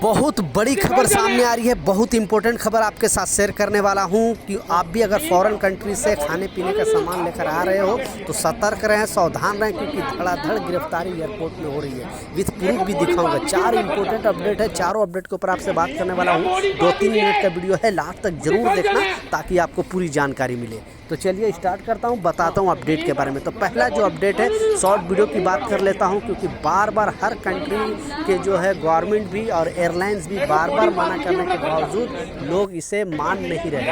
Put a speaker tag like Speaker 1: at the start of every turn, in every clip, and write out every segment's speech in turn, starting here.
Speaker 1: बहुत बड़ी खबर सामने आ रही है। बहुत इंपॉर्टेंट खबर आपके साथ शेयर करने वाला हूं कि आप भी अगर फॉरेन कंट्री से खाने पीने का सामान लेकर आ रहे हो तो सतर्क रहें, सावधान रहें, क्योंकि धड़ाधड़ गिरफ्तारी एयरपोर्ट में हो रही है। विथ प्रूफ भी दिखाऊंगा। 4 इंपॉर्टेंट अपडेट है, चारों अपडेट के ऊपर आपसे बात करने वाला हूँ। 2-3 मिनट का वीडियो है, लास्ट तक जरूर देखना ताकि आपको पूरी जानकारी मिले। तो चलिए स्टार्ट करता हूं, बताता हूं अपडेट के बारे में। तो पहला जो अपडेट है शॉर्ट वीडियो की बात कर लेता हूं, क्योंकि बार बार हर कंट्री के जो है गवर्नमेंट भी और एयरलाइंस भी बार बार मना करने के बावजूद लोग इसे मान नहीं रहे।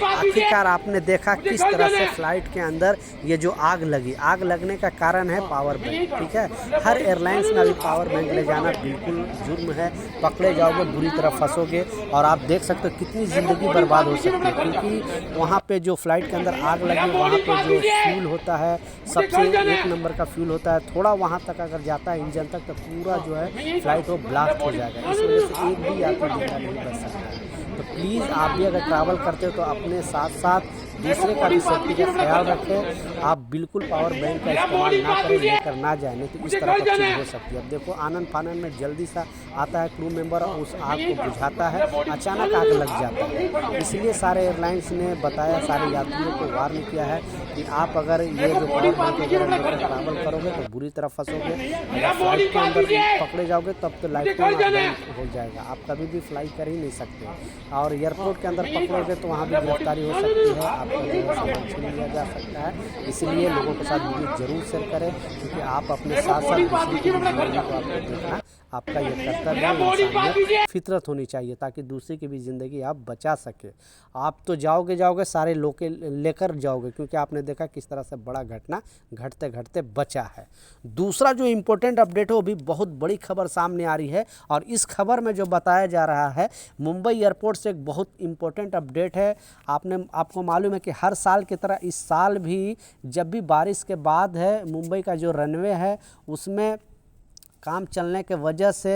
Speaker 1: आखिरकार आपने देखा किस तरह से फ्लाइट के अंदर ये जो आग लगी, आग लगने का कारण है पावर बैंक। ठीक है, हर एयरलाइंस में अभी पावर बैंक ले जाना बिल्कुल जुर्म है, पकड़े जाओगे, बुरी तरह फंसोगे। और आप देख सकते हो कितनी ज़िंदगी बर्बाद हो सकती है, क्योंकि वहाँ पे जो फ्लाइट के अंदर आग लगी, वहाँ पे जो फ्यूल होता है सबसे 1 नंबर का फ्यूल होता है। थोड़ा वहाँ तक अगर जाता है इंजन तक तो पूरा जो है फ्लाइट वो ब्लास्ट हो जाएगा। इस वजह से एक भी यात्री जिंदा नहीं बच सकता है। तो प्लीज़ आप भी अगर ट्रैवल करते हो तो अपने साथ साथ दूसरे का भी सेफ्टी का ख्याल रखें। आप बिल्कुल पावर बैंक का इस्तेमाल ना करें, लेकर ना जाए, नहीं तो इस तरह का चीज़ हो सकती है। अब देखो आनन फानन में जल्दी सा आता है क्रू मेंबर और उस आग को बुझाता है, अचानक आग लग जाता है। इसलिए सारे एयरलाइंस ने बताया, सारे यात्रियों को वार्न किया है कि आप अगर ये जो पावर बैंक वगैरह लेकर ट्रैवल करोगे तो बुरी तरह फंसोगे। अगर फ्लाइट के अंदर पकड़े जाओगे तब तो लाइफ टाइम हो जाएगा, आप कभी भी फ्लाई कर ही नहीं सकते। और एयरपोर्ट के अंदर पकड़ोगे तो वहाँ भी गिरफ्तारी हो सकती है, आपका जो है सामान छीन लिया जा सकता है। इसलिए लोगों के साथ वीडियो जरूर शेयर करें, क्योंकि आप अपने साथ साथ दूसरे की जिंदगी को आपको देखना आपका ये कर्तव्य है, फितरत होनी चाहिए, ताकि दूसरे की भी ज़िंदगी आप बचा सके। आप तो जाओगे सारे लोग लेकर जाओगे, क्योंकि आपने देखा किस तरह से बड़ा घटना घटते घटते बचा है। दूसरा जो इम्पोर्टेंट अपडेट है वो भी बहुत बड़ी खबर सामने आ रही है, और इस खबर में जो बताया जा रहा है मुंबई एयरपोर्ट से एक बहुत इम्पोर्टेंट अपडेट है। आपको मालूम है कि हर साल की तरह इस साल भी जब भी बारिश के बाद है मुंबई का जो रनवे है उसमें काम चलने के वजह से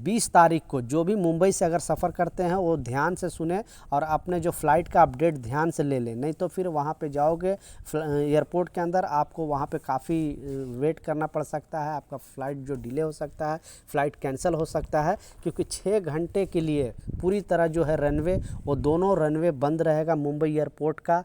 Speaker 1: 20 तारीख को जो भी मुंबई से अगर सफ़र करते हैं वो ध्यान से सुने और अपने जो फ़्लाइट का अपडेट ध्यान से ले लें, नहीं तो फिर वहाँ पे जाओगे एयरपोर्ट के अंदर आपको वहाँ पे काफ़ी वेट करना पड़ सकता है। आपका फ़्लाइट जो डिले हो सकता है, फ़्लाइट कैंसिल हो सकता है, क्योंकि 6 घंटे के लिए पूरी तरह जो है रनवे, वो दोनों रनवे बंद रहेगा मुंबई एयरपोर्ट का।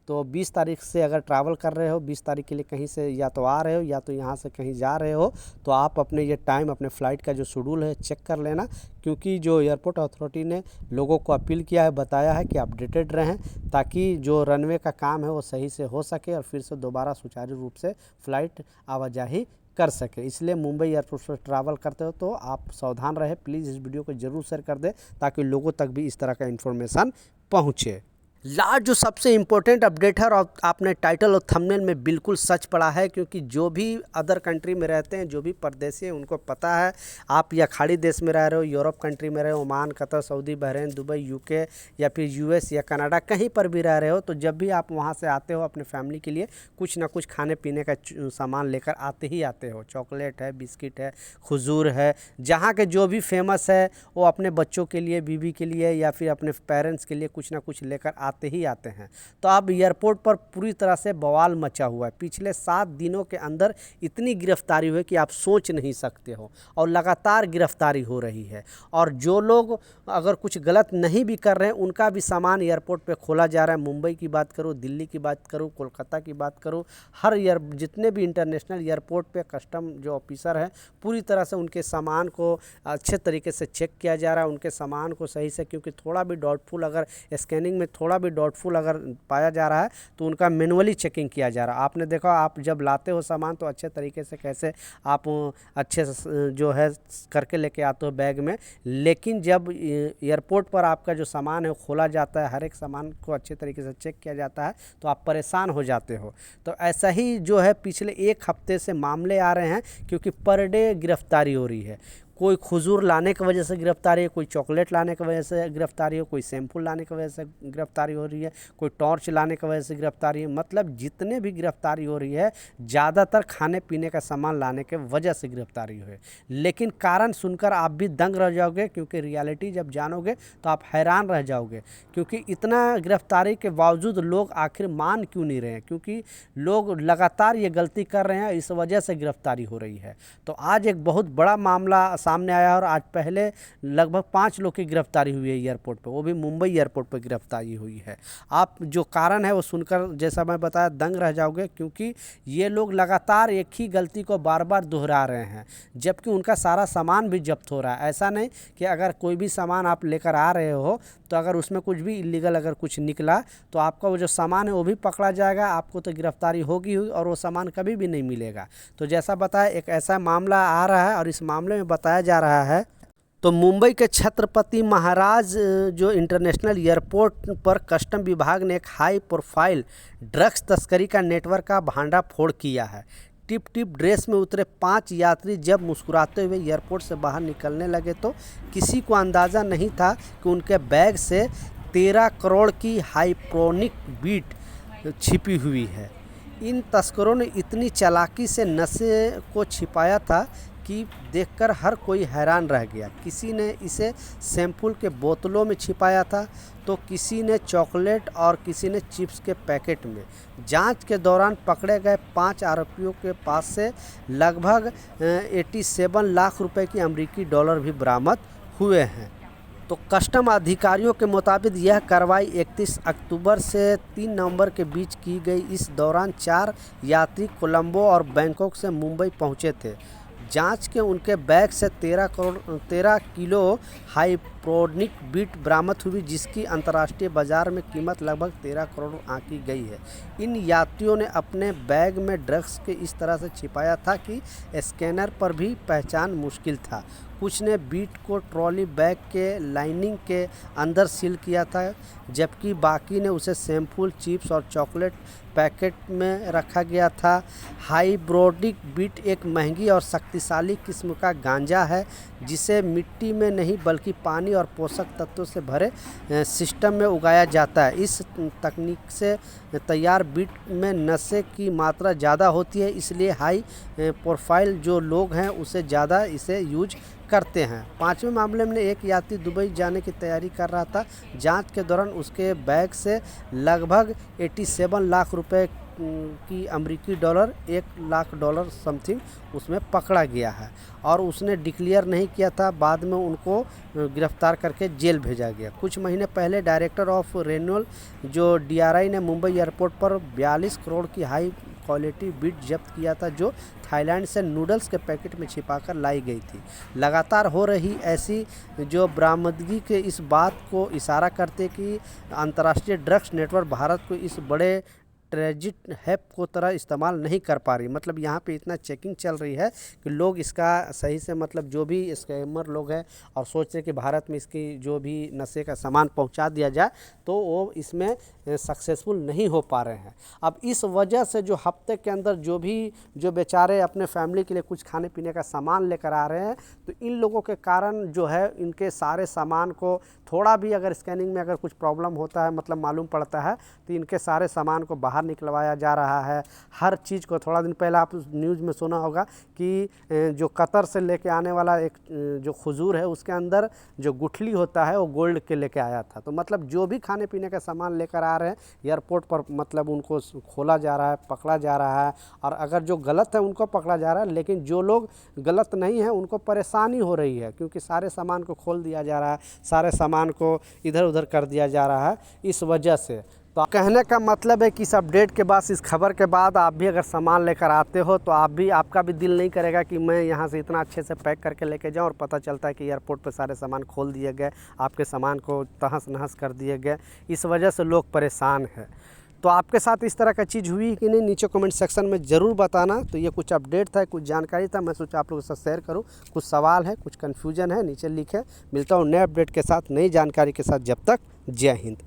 Speaker 1: तो 20 तारीख से अगर ट्रैवल कर रहे हो, 20 तारीख के लिए कहीं से या तो आ रहे हो या तो यहाँ से कहीं जा रहे हो, तो आप अपने ये टाइम, अपने फ़्लाइट का जो शेड्यूल है चेक कर लेना, क्योंकि जो एयरपोर्ट अथॉरिटी ने लोगों को अपील किया है, बताया है कि अपडेटेड रहें, ताकि जो रनवे का काम है वो सही से हो सके और फिर से दोबारा सुचारू रूप से फ़्लाइट आवाजाही कर सके। इसलिए मुंबई एयरपोर्ट से ट्रैवल करते हो तो आप सावधान रहे। प्लीज़ इस वीडियो को ज़रूर शेयर कर दें ताकि लोगों तक भी इस तरह का इन्फॉर्मेशन पहुँचे। लास्ट जो सबसे इम्पोर्टेंट अपडेट है, और आपने टाइटल और थंबनेल में बिल्कुल सच पढ़ा है, क्योंकि जो भी अदर कंट्री में रहते हैं, जो भी परदेसी हैं, उनको पता है। आप या खाड़ी देश में रह रहे हो, यूरोप कंट्री में रहे हो, Oman, Qatar, Saudi, Bahrain, Dubai, UK या फिर यूएस या कनाडा, कहीं पर भी रह रहे हो, तो जब भी आप वहाँ से आते हो अपने फैमिली के लिए कुछ ना कुछ खाने पीने का सामान लेकर आते ही आते हो। चॉकलेट है, बिस्किट है, खजूर है, जहाँ के जो भी फेमस है वो अपने बच्चों के लिए, बीवी के लिए या फिर अपने पेरेंट्स के लिए कुछ ना कुछ लेकर आते ही आते हैं। तो अब एयरपोर्ट पर पूरी तरह से बवाल मचा हुआ है। पिछले 7 दिनों के अंदर इतनी गिरफ्तारी हुई कि आप सोच नहीं सकते हो, और लगातार गिरफ्तारी हो रही है। और जो लोग अगर कुछ गलत नहीं भी कर रहे हैं उनका भी सामान एयरपोर्ट पे खोला जा रहा है। मुंबई की बात करो, दिल्ली की बात करो, कोलकाता की बात करो, हर जितने भी इंटरनेशनल एयरपोर्ट पे कस्टम जो ऑफिसर है पूरी तरह से उनके सामान को अच्छे तरीके से चेक किया जा रहा है, उनके सामान को सही से, क्योंकि थोड़ा भी डाउटफुल अगर स्कैनिंग में थोड़ा भी डाउटफुल अगर पाया जा रहा है तो उनका मैनुअली चेकिंग किया जा रहा है। आपने देखा, आप जब लाते हो सामान तो अच्छे तरीके से कैसे आप अच्छे से जो है करके लेके आते हो बैग में, लेकिन जब एयरपोर्ट पर आपका जो सामान है वो खोला जाता है, हर एक सामान को अच्छे तरीके से चेक किया जाता है, तो आप परेशान हो जाते हो। तो ऐसा ही जो है पिछले 1 हफ्ते से मामले आ रहे हैं, क्योंकि पर डे गिरफ्तारी हो रही है। कोई खजूर लाने की वजह से गिरफ्तारी है, कोई चॉकलेट लाने की वजह से गिरफ्तारी हो, कोई शैम्पू लाने की वजह से गिरफ्तारी हो रही है, कोई टॉर्च लाने की वजह से गिरफ्तारी है। मतलब जितने भी गिरफ्तारी हो रही है ज़्यादातर खाने पीने का सामान लाने के वजह से गिरफ्तारी हुई। लेकिन कारण सुनकर आप भी दंग रह जाओगे, क्योंकि रियलिटी जब जानोगे तो आप हैरान रह जाओगे, क्योंकि इतना गिरफ्तारी के बावजूद लोग आखिर मान क्यों नहीं रहे हैं, क्योंकि लोग लगातार ये गलती कर रहे हैं, इस वजह से गिरफ्तारी हो रही है। तो आज एक बहुत बड़ा मामला सामने आया और आज पहले लगभग 5 लोग की गिरफ्तारी हुई है एयरपोर्ट पे, वो भी मुंबई एयरपोर्ट पे गिरफ्तारी हुई है। आप जो कारण है वो सुनकर जैसा मैं बताया दंग रह जाओगे, क्योंकि ये लोग लगातार एक ही गलती को बार बार दोहरा रहे हैं, जबकि उनका सारा सामान भी जब्त हो रहा है। ऐसा नहीं कि अगर कोई भी सामान आप लेकर आ रहे हो तो अगर उसमें कुछ भी इलीगल अगर कुछ निकला तो आपका वो जो सामान है वो भी पकड़ा जाएगा, आपको तो गिरफ्तारी होगी और वो सामान कभी भी नहीं मिलेगा। तो जैसा बताया एक ऐसा मामला आ रहा है और इस मामले में बताया जा रहा है तो मुंबई के छत्रपति महाराज जो इंटरनेशनल एयरपोर्ट पर कस्टम विभाग ने एक हाई प्रोफाइल ड्रग्स तस्करी का नेटवर्क का भांडाफोड़ किया है। टिप टिप ड्रेस में उतरे 5 यात्री जब मुस्कुराते हुए एयरपोर्ट से बाहर निकलने लगे तो किसी को अंदाज़ा नहीं था कि उनके बैग से 13 करोड़ की हाइड्रोनिक बीट छिपी हुई है। इन तस्करों ने इतनी चालाकी से नशे को छिपाया था कि देखकर हर कोई हैरान रह गया। किसी ने इसे शैम्पूल के बोतलों में छिपाया था तो किसी ने चॉकलेट और किसी ने चिप्स के पैकेट में। जांच के दौरान पकड़े गए 5 आरोपियों के पास से लगभग 87 लाख रुपए की अमेरिकी डॉलर भी बरामद हुए हैं। तो कस्टम अधिकारियों के मुताबिक यह कार्रवाई 31 अक्टूबर से 3 नवंबर के बीच की गई। इस दौरान 4 यात्री कोलंबो और बैंकॉक से मुंबई पहुंचे थे। जांच के उनके बैग से 13 किलो हाइड्रोनिक बीट बरामद हुई, जिसकी अंतर्राष्ट्रीय बाजार में कीमत लगभग 13 करोड़ आंकी गई है। इन यात्रियों ने अपने बैग में ड्रग्स के इस तरह से छिपाया था कि स्कैनर पर भी पहचान मुश्किल था। कुछ ने बीट को ट्रॉली बैग के लाइनिंग के अंदर सील किया था, जबकि बाकी ने उसे शैम्पूल, चिप्स और चॉकलेट पैकेट में रखा गया था। हाइड्रोनिक बीट एक महंगी और शक्तिशाली किस्म का गांजा है, जिसे मिट्टी में नहीं बल्कि पानी और पोषक तत्वों से भरे सिस्टम में उगाया जाता है। इस तकनीक से तैयार बीट में नशे की मात्रा ज़्यादा होती है, इसलिए हाई प्रोफाइल जो लोग हैं उसे ज़्यादा इसे यूज करते हैं। 5वें मामले में एक यात्री दुबई जाने की तैयारी कर रहा था। जांच के दौरान उसके बैग से लगभग 87 लाख रुपए की अमेरिकी डॉलर, 1 लाख डॉलर समथिंग उसमें पकड़ा गया है और उसने डिक्लेयर नहीं किया था। बाद में उनको गिरफ्तार करके जेल भेजा गया। कुछ महीने पहले डायरेक्टर ऑफ रेन्यूअल जो DRI ने मुंबई एयरपोर्ट पर 42 करोड़ की हाई क्वालिटी बीट जब्त किया था, जो थाईलैंड से नूडल्स के पैकेट में छिपाकर लाई गई थी। लगातार हो रही ऐसी जो बरामदगी के इस बात को इशारा करते कि अंतर्राष्ट्रीय ड्रग्स नेटवर्क भारत को इस बड़े ट्रेजिट हैप को तरह इस्तेमाल नहीं कर पा रही। मतलब यहाँ पे इतना चेकिंग चल रही है कि लोग इसका सही से मतलब जो भी स्कैमर लोग हैं और सोच रहे कि भारत में इसकी जो भी नशे का सामान पहुँचा दिया जाए तो वो इसमें सक्सेसफुल नहीं हो पा रहे हैं। अब इस वजह से जो हफ्ते के अंदर जो बेचारे अपने फैमिली के लिए कुछ खाने पीने का सामान लेकर आ रहे हैं, तो इन लोगों के कारण जो है इनके सारे सामान को थोड़ा भी अगर स्कैनिंग में अगर कुछ प्रॉब्लम होता है, मतलब मालूम पड़ता है, तो इनके सारे सामान को बाहर निकलवाया जा रहा है। हर चीज़ को थोड़ा दिन पहले आप न्यूज़ में सुना होगा कि जो कतर से लेके आने वाला एक जो खजूर है उसके अंदर जो गुठली होता है वो गोल्ड के लेके आया था। तो मतलब जो भी खाने पीने का सामान लेकर आ रहे हैं एयरपोर्ट पर, मतलब उनको खोला जा रहा है, पकड़ा जा रहा है, और अगर जो गलत है उनको पकड़ा जा रहा है, लेकिन जो लोग गलत नहीं है उनको परेशानी हो रही है, क्योंकि सारे सामान को खोल दिया जा रहा है, सारे सामान को इधर उधर कर दिया जा रहा है इस वजह से। तो कहने का मतलब है कि इस अपडेट के बाद, इस खबर के बाद आप भी अगर सामान लेकर आते हो तो आपका भी दिल नहीं करेगा कि मैं यहाँ से इतना अच्छे से पैक करके लेके जाऊँ और पता चलता है कि एयरपोर्ट पे सारे सामान खोल दिए गए, आपके सामान को तहस नहस कर दिए गए। इस वजह से लोग परेशान हैं। तो आपके साथ इस तरह का चीज़ हुई कि नहीं, नीचे कमेंट सेक्शन में ज़रूर बताना। तो ये कुछ अपडेट था, कुछ जानकारी था, मैं सोचा आप लोगों के साथ शेयर करूँ। कुछ सवाल है, कुछ कन्फ्यूजन है, नीचे लिखे। मिलता हूँ नए अपडेट के साथ, नई जानकारी के साथ। जब तक जय हिंद।